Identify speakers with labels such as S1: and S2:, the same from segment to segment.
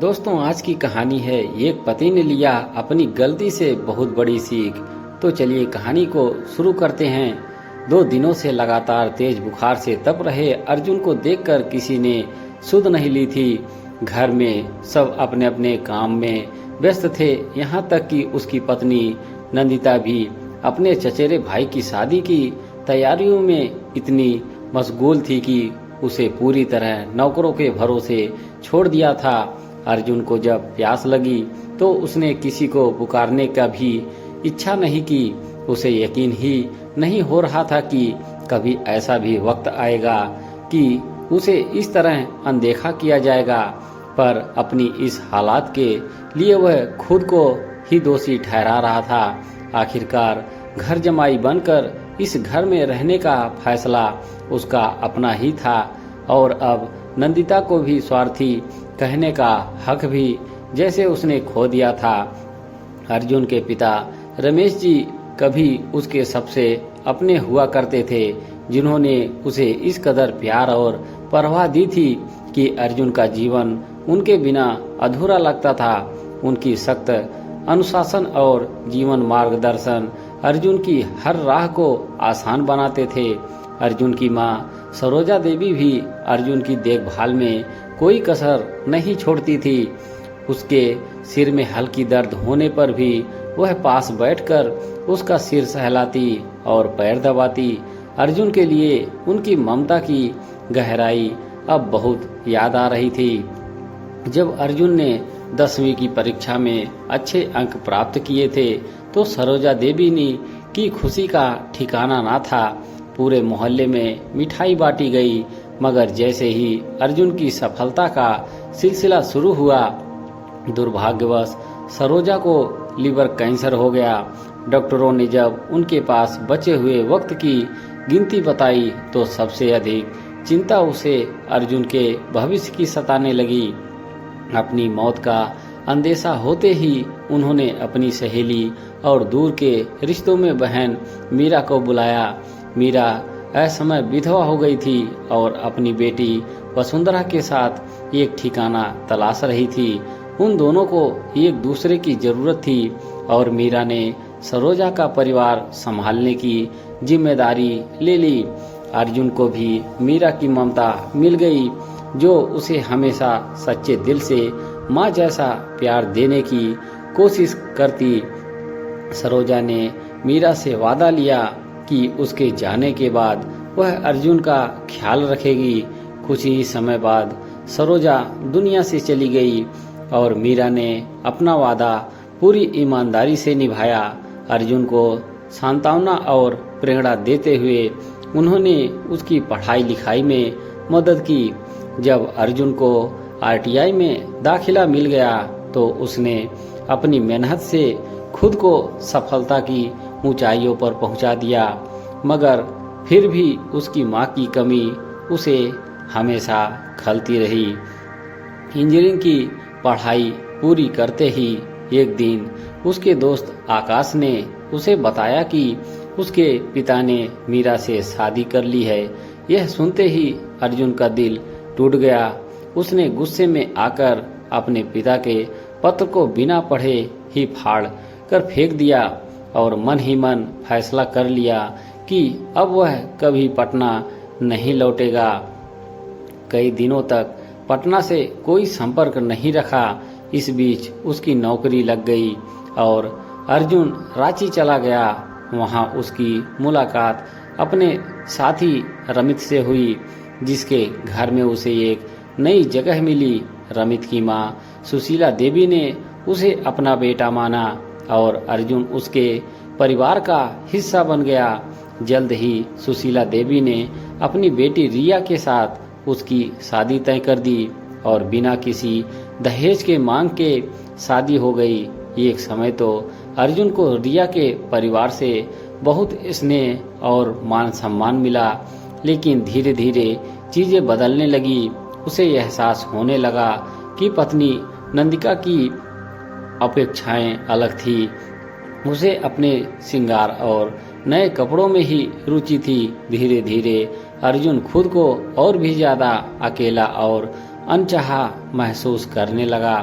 S1: दोस्तों, आज की कहानी है एक पति ने लिया अपनी गलती से बहुत बड़ी सीख। तो चलिए कहानी को शुरू करते हैं। 2 दिनों से लगातार तेज बुखार से तप रहे अर्जुन को देखकर किसी ने सुध नहीं ली थी। घर में सब अपने अपने काम में व्यस्त थे, यहाँ तक कि उसकी पत्नी नंदिता भी अपने चचेरे भाई की शादी की तैयारियों में इतनी मशगूल थी कि उसे पूरी तरह नौकरों के भरोसे छोड़ दिया था। अर्जुन को जब प्यास लगी तो उसने किसी को पुकारने का भी इच्छा नहीं की। उसे यकीन ही नहीं हो रहा था कि कभी ऐसा भी वक्त आएगा कि उसे इस तरह अनदेखा किया जाएगा, पर अपनी इस हालात के लिए वह खुद को ही दोषी ठहरा रहा था। आखिरकार घर जमाई बनकर इस घर में रहने का फैसला उसका अपना ही था और अब नंदिता को भी स्वार्थी कहने का हक भी जैसे उसने खो दिया था। अर्जुन के पिता रमेश जी कभी उसके सबसे अपने हुआ करते थे, जिन्होंने उसे इस कदर प्यार और परवाह दी थी कि अर्जुन का जीवन उनके बिना अधूरा लगता था। उनकी सख्त अनुशासन और जीवन मार्गदर्शन अर्जुन की हर राह को आसान बनाते थे। अर्जुन की माँ सरोजा देवी भी अर्जुन की देखभाल में कोई कसर नहीं छोड़ती थी। उसके सिर में हल्की दर्द होने पर भी वह पास बैठकर उसका सिर सहलाती और पैर दबाती। अर्जुन के लिए उनकी ममता की गहराई अब बहुत याद आ रही थी। जब अर्जुन ने 10वीं की परीक्षा में अच्छे अंक प्राप्त किए थे तो सरोजा देवी ने की खुशी का ठिकाना ना था। पूरे मोहल्ले में मिठाई बांटी गई, मगर जैसे ही अर्जुन की सफलता का सिलसिला शुरू हुआ, दुर्भाग्यवश सरोजा को लीवर कैंसर हो गया। डॉक्टरों ने जब उनके पास बचे हुए वक्त की गिनती बताई तो सबसे अधिक चिंता उसे अर्जुन के भविष्य की सताने लगी। अपनी मौत का अंदेशा होते ही उन्होंने अपनी सहेली और दूर के रिश्तों में बहन मीरा को बुलाया। मीरा असमय विधवा हो गई थी और अपनी बेटी वसुंधरा के साथ एक ठिकाना तलाश रही थी। उन दोनों को एक दूसरे की जरूरत थी और मीरा ने सरोजा का परिवार संभालने की जिम्मेदारी ले ली। अर्जुन को भी मीरा की ममता मिल गई, जो उसे हमेशा सच्चे दिल से माँ जैसा प्यार देने की कोशिश करती। सरोजा ने मीरा से वादा लिया कि उसके जाने के बाद वह अर्जुन का ख्याल रखेगी। कुछ ही समय बाद सरोजा दुनिया से चली गई और मीरा ने अपना वादा पूरी ईमानदारी से निभाया। अर्जुन को सांत्वना और प्रेरणा देते हुए उन्होंने उसकी पढ़ाई लिखाई में मदद की। जब अर्जुन को आरटीआई में दाखिला मिल गया तो उसने अपनी मेहनत से खुद को सफलता की ऊंचाइयों पर पहुंचा दिया, मगर फिर भी उसकी मां की कमी उसे हमेशा खलती रही। इंजीनियरिंग की पढ़ाई पूरी करते ही एक दिन उसके दोस्त आकाश ने उसे बताया कि उसके पिता ने मीरा से शादी कर ली है। यह सुनते ही अर्जुन का दिल टूट गया। उसने गुस्से में आकर अपने पिता के पत्र को बिना पढ़े ही फाड़ कर फेंक दिया और मन ही मन फैसला कर लिया कि अब वह कभी पटना नहीं लौटेगा। कई दिनों तक पटना से कोई संपर्क नहीं रखा। इस बीच उसकी नौकरी लग गई और अर्जुन रांची चला गया। वहां उसकी मुलाकात अपने साथी रमित से हुई, जिसके घर में उसे एक नई जगह मिली। रमित की मां सुशीला देवी ने उसे अपना बेटा माना और अर्जुन उसके परिवार का हिस्सा बन गया। जल्द ही सुशीला देवी ने अपनी बेटी रिया के साथ उसकी शादी तय कर दी और बिना किसी दहेज के मांग के शादी हो गई। एक समय तो अर्जुन को रिया के परिवार से बहुत स्नेह और मान सम्मान मिला, लेकिन धीरे धीरे चीजें बदलने लगी। उसे एहसास होने लगा कि पत्नी नंदिका की अपेक्षाएं अलग थी। उसे अपने श्रृंगार और नए कपड़ों में ही रुचि थी। धीरे धीरे अर्जुन खुद को और भी ज्यादा अकेला और अनचाहा महसूस करने लगा।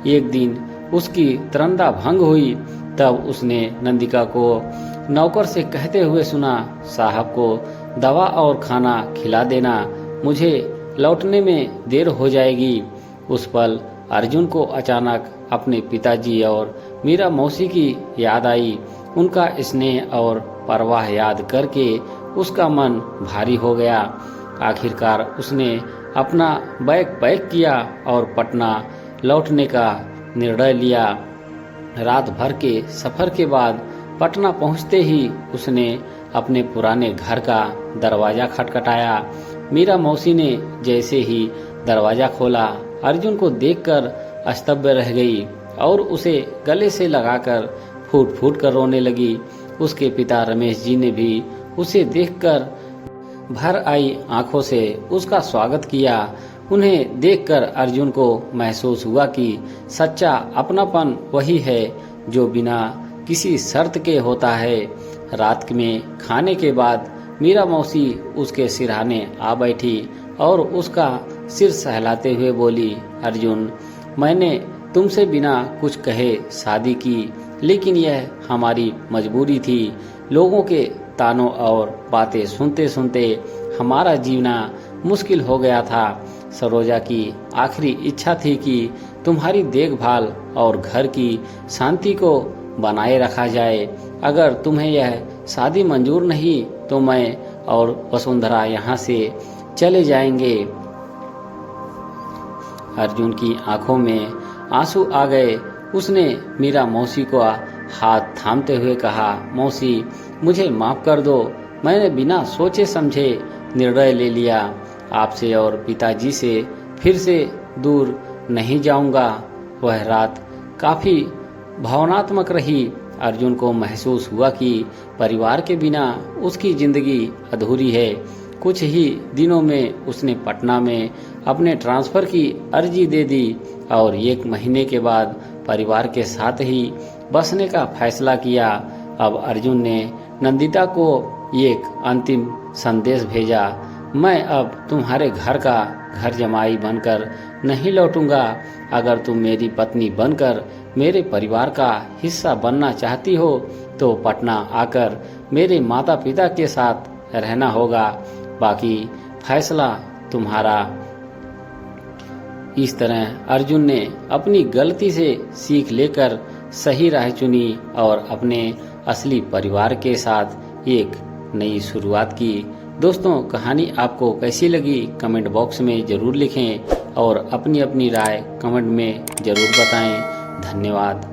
S1: एक दिन उसकी तरंदा भंग हुई, तब उसने नंदिका को नौकर से कहते हुए सुना, साहब को दवा और खाना खिला देना, मुझे लौटने में देर हो जाएगी। उस पल अर्जुन को अचानक अपने पिताजी और मीरा मौसी की याद आई। उनका स्नेह और परवाह याद करके उसका मन भारी हो गया। आखिरकार उसने अपना बैग पैक किया और पटना लौटने का निर्णय लिया। रात भर के सफर के बाद पटना पहुंचते ही उसने अपने पुराने घर का दरवाजा खटखटाया। मीरा मौसी ने जैसे ही दरवाजा खोला, अर्जुन को देखकर अस्तब्य रह गई और उसे गले से लगाकर फूट फूट कर रोने लगी। उसके पिता रमेश जी ने भी उसे देखकर भर आई आंखों से उसका स्वागत किया। उन्हें देखकर अर्जुन को महसूस हुआ कि सच्चा अपनापन वही है जो बिना किसी शर्त के होता है। रात में खाने के बाद मीरा मौसी उसके सिरहाने आ बैठी और उसका सिर सहलाते हुए बोली, अर्जुन, मैंने तुमसे बिना कुछ कहे शादी की, लेकिन यह हमारी मजबूरी थी। लोगों के तानों और बातें सुनते सुनते हमारा जीना मुश्किल हो गया था। सरोजा की आखिरी इच्छा थी कि तुम्हारी देखभाल और घर की शांति को बनाए रखा जाए। अगर तुम्हें यह शादी मंजूर नहीं तो मैं और वसुंधरा यहाँ से चले जाएंगे। अर्जुन की आंखों में आंसू आ गए। उसने मीरा मौसी को हाथ थामते हुए कहा, मौसी, मुझे माफ कर दो। मैंने बिना सोचे समझे निर्णय ले लिया। आपसे और पिताजी से फिर से दूर नहीं जाऊंगा। वह रात काफी भावनात्मक रही। अर्जुन को महसूस हुआ कि परिवार के बिना उसकी जिंदगी अधूरी है। कुछ ही दिनों में उसने पटना में अपने ट्रांसफर की अर्जी दे दी और 1 महीने के बाद परिवार के साथ ही बसने का फैसला किया। अब अर्जुन ने नंदिता को एक अंतिम संदेश भेजा, मैं अब तुम्हारे घर का घर जमाई बनकर नहीं लौटूंगा। अगर तुम मेरी पत्नी बनकर मेरे परिवार का हिस्सा बनना चाहती हो तो पटना आकर मेरे माता पिता के साथ रहना होगा, बाकी फैसला तुम्हारा। इस तरह अर्जुन ने अपनी गलती से सीख लेकर सही राह चुनी और अपने असली परिवार के साथ एक नई शुरुआत की। दोस्तों, कहानी आपको कैसी लगी कमेंट बॉक्स में जरूर लिखें और अपनी अपनी राय कमेंट में जरूर बताएं। धन्यवाद।